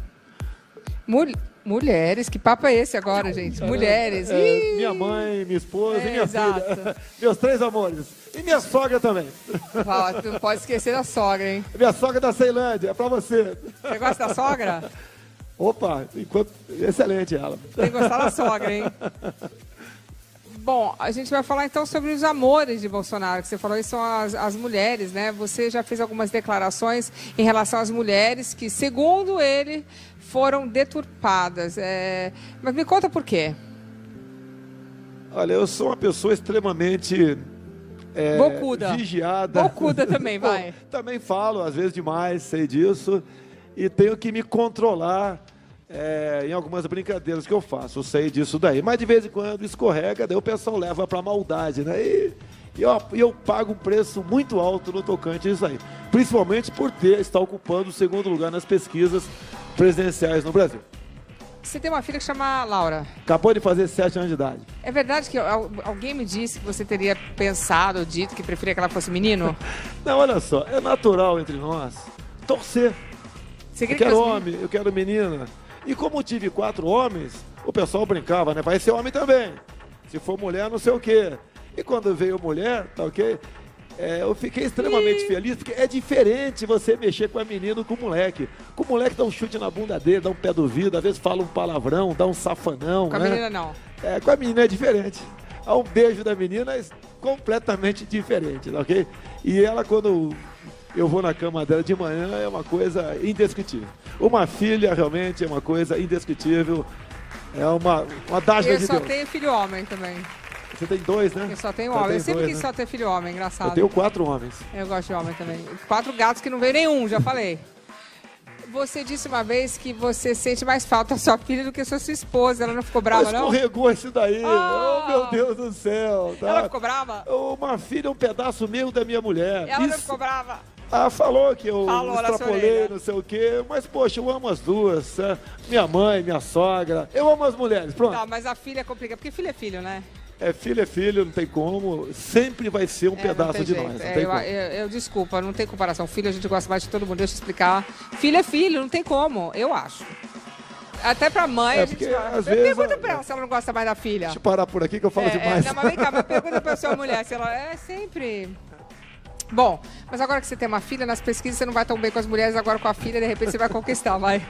Mulheres, que papo é esse agora, gente? Mulheres. Minha mãe, minha esposa e minha filha. Meus 3 amores. E minha sogra também. Tu não pode esquecer da sogra, hein? Minha sogra da Ceilândia, é pra você. Você gosta da sogra? Opa, excelente ela. Tem que gostar da sogra, hein? Bom, a gente vai falar então sobre os amores de Bolsonaro, que você falou, são as mulheres, né? Você já fez algumas declarações em relação às mulheres que, segundo ele, foram deturpadas. Mas me conta por quê. Olha, eu sou uma pessoa extremamente bocuda. Vigiada. Bocuda também, vai. Também falo, às vezes demais, sei disso. E tenho que me controlar em algumas brincadeiras que eu faço. Eu sei disso daí. Mas de vez em quando escorrega, daí o pessoal leva para maldade, né? E eu pago um preço muito alto no tocante a isso aí. Principalmente por estar ocupando o 2º lugar nas pesquisas presidenciais no Brasil. Você tem uma filha que chama Laura. Acabou de fazer 7 anos de idade. É verdade que alguém me disse que você teria pensado ou dito que preferia que ela fosse menino? Não, olha só, é natural entre nós torcer. Eu quero homem, eu quero menina. E como tive 4 homens, o pessoal brincava, né? Vai ser homem também. Se for mulher, não sei o quê. E quando veio mulher, tá ok? Eu fiquei extremamente feliz, porque é diferente você mexer com a menina com o moleque. Com o moleque dá um chute na bunda dele, dá um pé do vidro, às vezes fala um palavrão, dá um safanão. Com a menina não. Com a menina é diferente. Um beijo da menina é completamente diferente, tá ok? E ela, quando eu vou na cama dela de manhã, é uma coisa indescritível. Uma filha realmente é uma coisa indescritível. É uma dádiva de Deus. Eu só tenho filho homem também. Você tem 2, né? Eu só tenho homem. Eu sempre quis só ter filho homem, engraçado. Eu tenho 4 homens. Eu gosto de homem também. 4 gatos que não veio nenhum, já falei. Você disse uma vez que você sente mais falta da sua filha do que da sua esposa. Ela não ficou brava, não? Escorregou esse daí. Oh, meu Deus do céu. Tá? Ela ficou brava? Uma filha é um pedaço meu da minha mulher. Ela não ficou brava? Falou que eu extrapolei, não sei o quê. Mas, poxa, eu amo as duas. Minha mãe, minha sogra. Eu amo as mulheres, pronto. Tá, mas a filha é complicada, porque filho é filho, né? É filho, não tem como. Sempre vai ser um pedaço de nós. Eu desculpa, não tem comparação. Filho a gente gosta mais de todo mundo, deixa eu explicar. Filho é filho, não tem como, eu acho. Até pra mãe, a gente fala. Pergunta pra ela se ela não gosta mais da filha. Deixa eu parar por aqui que eu falo demais. Não, mas vem cá, pergunta pra sua mulher se ela é sempre... Bom, mas agora que você tem uma filha, nas pesquisas você não vai tão bem com as mulheres, agora com a filha, de repente você vai conquistar, vai.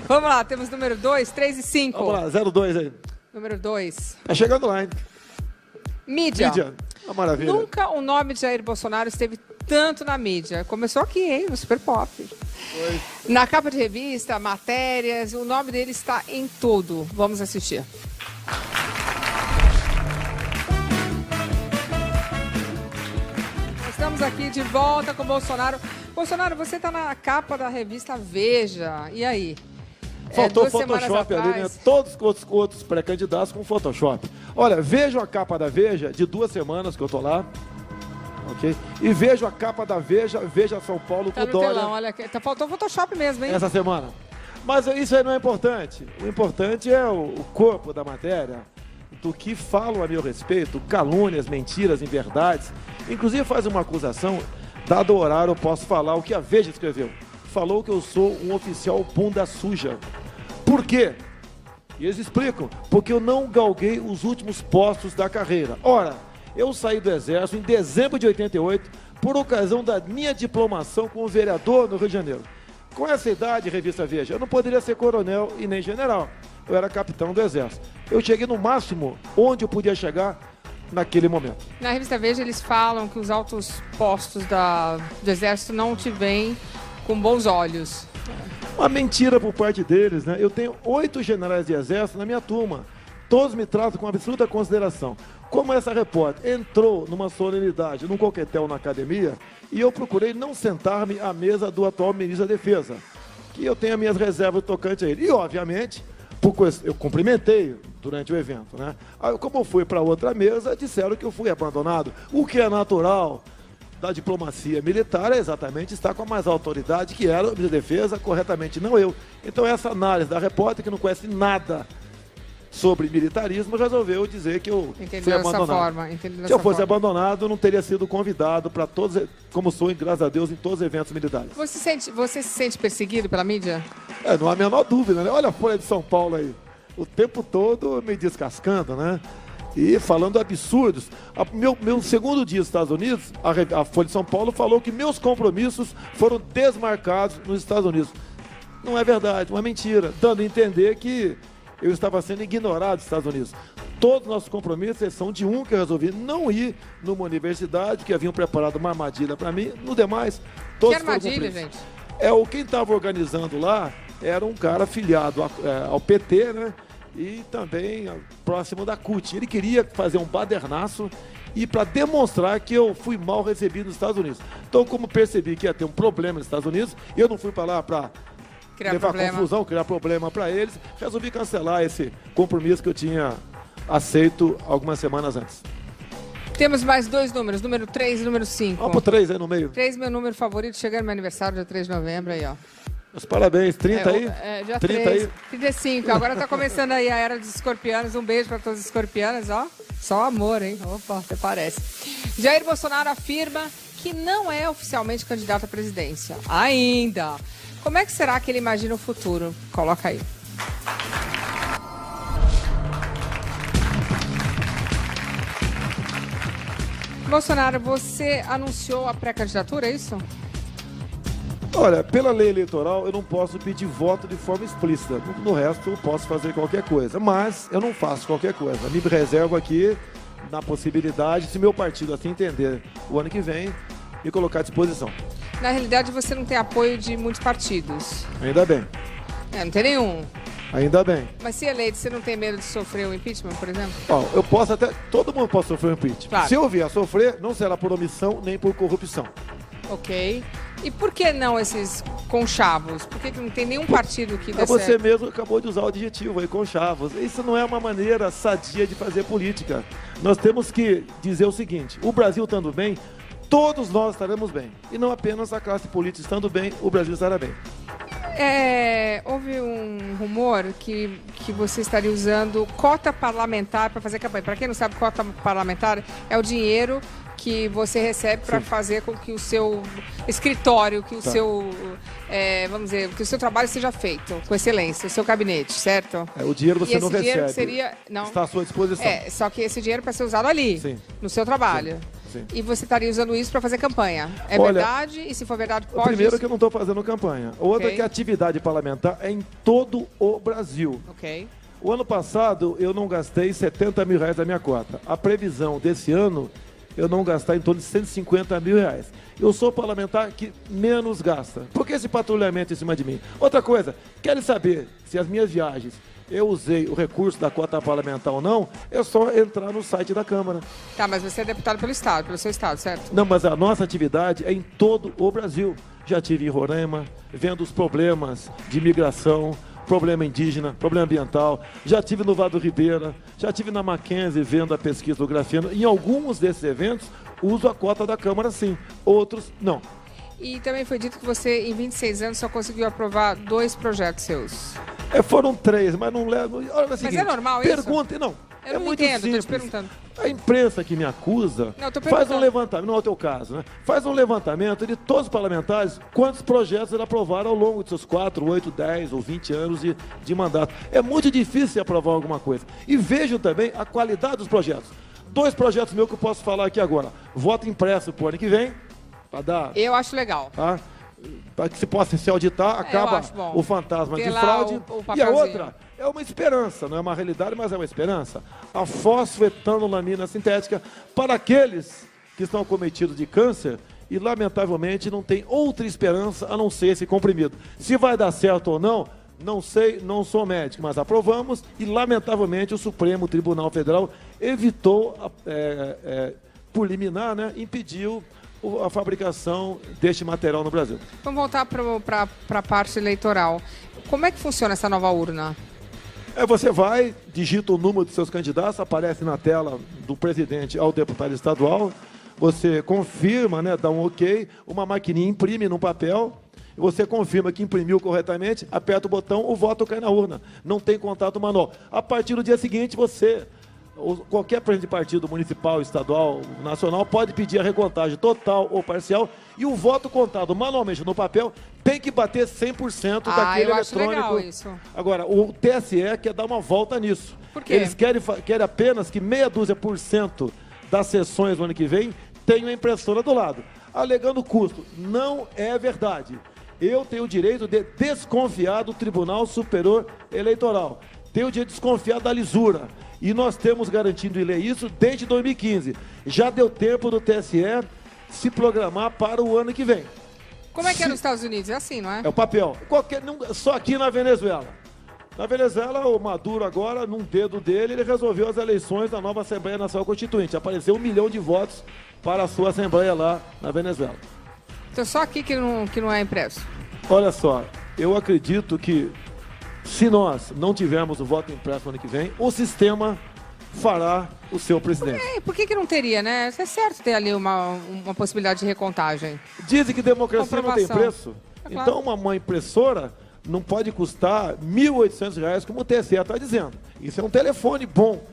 Vamos lá, temos número 2, 3 e 5. Vamos lá, 02 aí. Número 2. Tá chegando lá, hein? Mídia. Uma maravilha. Nunca o nome de Jair Bolsonaro esteve tanto na mídia. Começou aqui, hein, no Super Pop. Foi. Na capa de revista, matérias, o nome dele está em tudo. Vamos assistir. Estamos aqui de volta com o Bolsonaro. Bolsonaro, você está na capa da revista Veja. E aí? Faltou Photoshop ali, né? Todos os outros pré-candidatos com Photoshop. Olha, vejo a capa da Veja de 2 semanas que eu tô lá. Ok? E vejo a capa da Veja São Paulo com o Dória. Telão, olha aqui. Faltou Photoshop mesmo, hein? Essa semana. Mas isso aí não é importante. O importante é o corpo da matéria. do que falam a meu respeito, calúnias, mentiras, inverdades. Inclusive faz uma acusação, dado o horário eu posso falar o que a Veja escreveu. Falou que eu sou um oficial bunda suja. Por quê? E eles explicam, porque eu não galguei os últimos postos da carreira. Ora, eu saí do Exército em dezembro de 88, por ocasião da minha diplomação como vereador no Rio de Janeiro. Com essa idade, revista Veja, eu não poderia ser coronel e nem general. Eu era capitão do Exército. Eu cheguei no máximo onde eu podia chegar naquele momento. Na revista Veja, eles falam que os altos postos do Exército não te veem com bons olhos. Uma mentira por parte deles, né? Eu tenho 8 generais de Exército na minha turma. Todos me tratam com absoluta consideração. Como essa repórter entrou numa solenidade, num coquetel na academia, e eu procurei não sentar-me à mesa do atual ministro da Defesa, que eu tenho as minhas reservas tocantes a ele. E, obviamente, eu cumprimentei durante o evento, né? Aí, como eu fui para outra mesa, disseram que eu fui abandonado. O que é natural da diplomacia militar é exatamente estar com a mais autoridade, que era o ministro da Defesa, corretamente, não eu. Então, essa análise da repórter, que não conhece nada sobre militarismo, resolveu dizer que eu fui abandonado. Se eu fosse abandonado, eu não teria sido convidado para todos, como sou, graças a Deus, em todos os eventos militares. Você se sente perseguido pela mídia? Não há a menor dúvida, né? Olha a Folha de São Paulo aí, o tempo todo me descascando, né? E falando absurdos. Meu segundo dia nos Estados Unidos, a Folha de São Paulo falou que meus compromissos foram desmarcados nos Estados Unidos. Não é verdade, uma mentira, dando a entender que eu estava sendo ignorado nos Estados Unidos. Todos os nossos compromissos, exceção de um que eu resolvi não ir numa universidade, que haviam preparado uma armadilha para mim. No demais, todos foram cumpridos. Que armadilha, gente? Quem estava organizando lá era um cara afiliado ao PT, né? E também próximo da CUT. Ele queria fazer um badernaço e para demonstrar que eu fui mal recebido nos Estados Unidos. Então, como percebi que ia ter um problema nos Estados Unidos, eu não fui para lá para levar confusão, criar problema para eles, resolvi cancelar esse compromisso que eu tinha aceito algumas semanas antes. Temos mais 2 números, número 3 e número 5. Vamos pro 3 aí no meio. 3, meu número favorito, chega no meu aniversário, dia 3 de novembro, aí ó. Os parabéns, 30 aí? Já 30 3, aí? 35, agora tá começando aí a era dos escorpianos, um beijo para todos os escorpianos, ó. Só amor, hein? Opa, até parece. Jair Bolsonaro afirma que não é oficialmente candidato à presidência. Ainda. Como é que será que ele imagina o futuro? Coloca aí. Bolsonaro, você anunciou a pré-candidatura, é isso? Olha, pela lei eleitoral eu não posso pedir voto de forma explícita. No resto eu posso fazer qualquer coisa, mas eu não faço qualquer coisa. Me reservo aqui na possibilidade, se meu partido assim entender, o ano que vem, me colocar à disposição. Na realidade você não tem apoio de muitos partidos. Ainda bem. Não tem nenhum. Ainda bem. Mas se eleito, você não tem medo de sofrer o impeachment, por exemplo? Eu posso até... Todo mundo pode sofrer um impeachment. Claro. Se eu vier a sofrer, não será por omissão nem por corrupção. Ok. E por que não esses conchavos? Por que não tem nenhum partido que dê Você certo? mesmo acabou de usar o adjetivo aí, conchavos. Isso não é uma maneira sadia de fazer política. Nós temos que dizer o seguinte, o Brasil estando bem, todos nós estaremos bem. E não apenas a classe política estando bem, o Brasil estará bem. Houve um rumor que você estaria usando cota parlamentar para fazer campanha. Para quem não sabe, cota parlamentar é o dinheiro que você recebe para fazer com que o seu escritório, que o seu, vamos dizer, que o seu trabalho seja feito com excelência, o seu gabinete, certo? O dinheiro você não recebe, não, está à sua disposição. Só que esse dinheiro para ser usado ali, sim, no seu trabalho. Sim. E você estaria usando isso para fazer campanha. Olha, verdade? E se for verdade, pode? Primeiro que eu não estou fazendo campanha. Outra que a atividade parlamentar é em todo o Brasil. Ok. O ano passado eu não gastei R$70 mil da minha cota. A previsão desse ano eu não gastar em torno de R$150 mil. Eu sou o parlamentar que menos gasta. Por que esse patrulhamento em cima de mim? Outra coisa, querem saber se as minhas viagens eu usei o recurso da cota parlamentar ou não, é só entrar no site da Câmara. Tá, mas você é deputado pelo Estado, pelo seu Estado, certo? Não, mas a nossa atividade é em todo o Brasil. Já estive em Roraima, vendo os problemas de imigração, problema indígena, problema ambiental. Já estive no Vado Ribeira, já estive na Mackenzie vendo a pesquisa do grafeno. Em alguns desses eventos, uso a cota da Câmara sim, outros não. E também foi dito que você, em 26 anos, só conseguiu aprovar 2 projetos seus. Foram 3, mas não levo. Olha, mas é normal isso? Perguntem, não. Eu não muito entendo, simples. tô te perguntando. A imprensa que me acusa faz um levantamento, não é o teu caso, né? Faz um levantamento de todos os parlamentares, quantos projetos eles aprovaram ao longo de seus 4, 8, 10 ou 20 anos de mandato. É muito difícil aprovar alguma coisa. E vejo também a qualidade dos projetos. 2 projetos meus que eu posso falar aqui agora. Voto impresso pro ano que vem, para dar... Eu acho legal. Tá? Para que se possa se auditar, acaba o fantasma de fraude. E a outra é uma esperança, não é uma realidade, mas é uma esperança. A fosfetanolamina sintética para aqueles que estão acometidos de câncer e, lamentavelmente, não tem outra esperança a não ser esse comprimido. Se vai dar certo ou não, não sei, não sou médico, mas aprovamos e, lamentavelmente, o Supremo Tribunal Federal evitou, por liminar, né, impediu a fabricação deste material no Brasil. Vamos voltar para a parte eleitoral. Como é que funciona essa nova urna? Você vai, digita o número dos seus candidatos, aparece na tela do presidente ao deputado estadual, você confirma, né, dá um ok, uma maquininha imprime num papel, você confirma que imprimiu corretamente, aperta o botão, o voto cai na urna. Não tem contato manual. A partir do dia seguinte, qualquer presidente de partido municipal, estadual, nacional, pode pedir a recontagem total ou parcial e o voto contado manualmente no papel tem que bater 100% daquele eu eletrônico. Acho legal isso. Agora, o TSE quer dar uma volta nisso. Por quê? Eles querem apenas que meia dúzia por cento das sessões do ano que vem tenham a impressora do lado, alegando custo. Não é verdade. Eu tenho o direito de desconfiar do Tribunal Superior Eleitoral. Tenho o direito de desconfiar da lisura. E nós temos garantido em lei isso desde 2015. Já deu tempo do TSE se programar para o ano que vem. Como é que é nos Estados Unidos? É assim, não é? É o papel. Só aqui na Venezuela. Na Venezuela, o Maduro agora, num dedo dele, ele resolveu as eleições da nova Assembleia Nacional Constituinte. Apareceu 1 milhão de votos para a sua Assembleia lá na Venezuela. Então só aqui que não é impresso? Olha só, eu acredito que se nós não tivermos o voto impresso no ano que vem, o sistema fará o seu presidente. Por que não teria, né? É certo ter ali uma possibilidade de recontagem. Dizem que democracia não tem preço. Claro. Então uma impressora não pode custar R$ 1.800, como o TSE está dizendo. Isso é um telefone bom.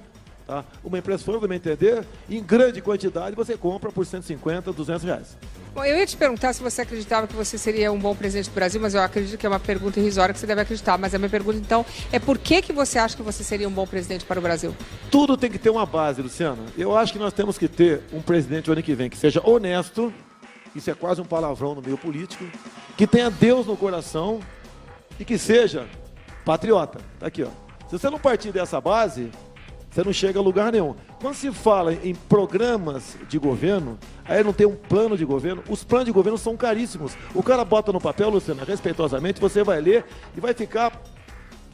Tá? Uma impressora, para me entender, em grande quantidade você compra por 150, R$ 200. Bom, eu ia te perguntar se você acreditava que você seria um bom presidente do Brasil, mas eu acredito que é uma pergunta irrisória que você deve acreditar. Mas a minha pergunta, então, é por que você acha que você seria um bom presidente para o Brasil? Tudo tem que ter uma base, Luciana. Eu acho que nós temos que ter um presidente o ano que vem que seja honesto, isso é quase um palavrão no meio político, que tenha Deus no coração e que seja patriota. Tá aqui, ó. Se você não partir dessa base, você não chega a lugar nenhum. Quando se fala em programas de governo, aí não tem um plano de governo, os planos de governo são caríssimos. O cara bota no papel, Luciana, respeitosamente, você vai ler e vai ficar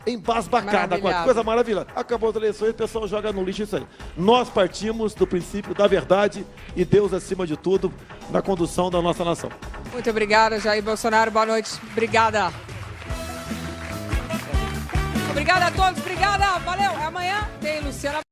embasbacada com a coisa maravilhosa. Acabou as eleições, o pessoal joga no lixo isso aí. Nós partimos do princípio da verdade e Deus acima de tudo na condução da nossa nação. Muito obrigada, Jair Bolsonaro. Boa noite. Obrigada. Obrigada a todos. Obrigada. Valeu. Amanhã tem Luciana.